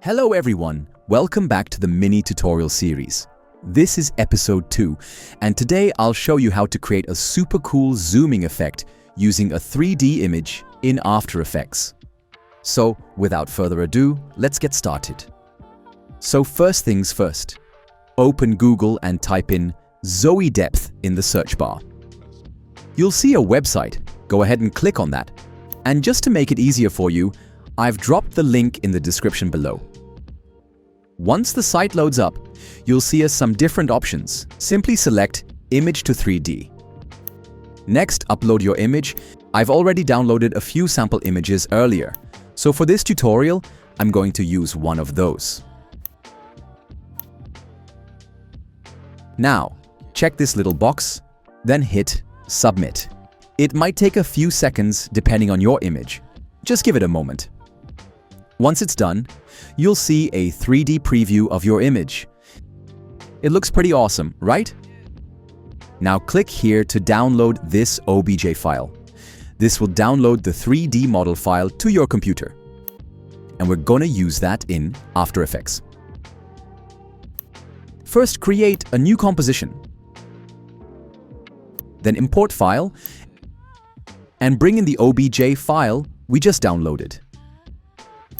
Hello everyone, welcome back to the mini tutorial series. This is episode 2, and today I'll show you how to create a super cool zooming effect using a 3D image in After Effects. So without further ado, let's get started. So first things first, open Google and type in ZoeDepth in the search bar. You'll see a website, go ahead and click on that. And just to make it easier for you, I've dropped the link in the description below. Once the site loads up, you'll see some different options. Simply select Image to 3D. Next, upload your image. I've already downloaded a few sample images earlier, so for this tutorial, I'm going to use one of those. Now, check this little box, then hit Submit. It might take a few seconds depending on your image. Just give it a moment. Once it's done, you'll see a 3D preview of your image. It looks pretty awesome, right? Now click here to download this OBJ file. This will download the 3D model file to your computer. And we're going to use that in After Effects. First, create a new composition. Then import file and bring in the OBJ file we just downloaded.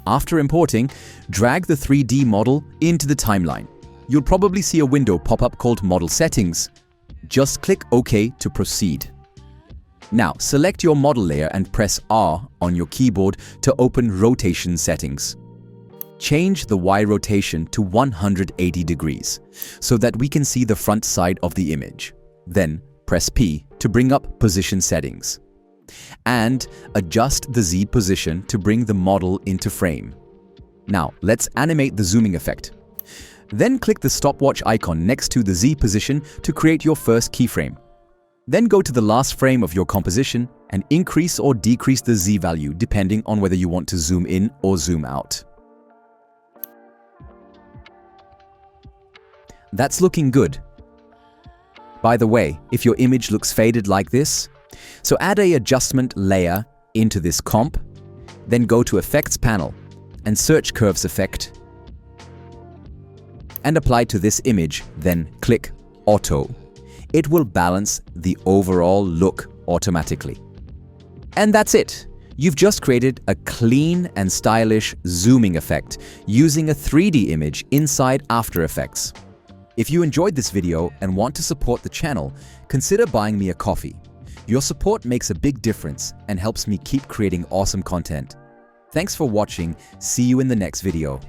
After importing, drag the 3D model into the timeline. You'll probably see a window pop up called Model Settings. Just click OK to proceed. Now, select your model layer and press R on your keyboard to open Rotation Settings. Change the Y rotation to 180 degrees so that we can see the front side of the image. Then, press P to bring up Position Settings. And adjust the Z position to bring the model into frame. Now, let's animate the zooming effect. Then click the stopwatch icon next to the Z position to create your first keyframe. Then go to the last frame of your composition and increase or decrease the Z value depending on whether you want to zoom in or zoom out. That's looking good. By the way, if your image looks faded like this, so add an adjustment layer into this comp, then go to Effects panel and search Curves Effect and apply to this image, then click Auto. It will balance the overall look automatically. And that's it. You've just created a clean and stylish zooming effect using a 3D image inside After Effects. If you enjoyed this video and want to support the channel, consider buying me a coffee. Your support makes a big difference and helps me keep creating awesome content. Thanks for watching. See you in the next video.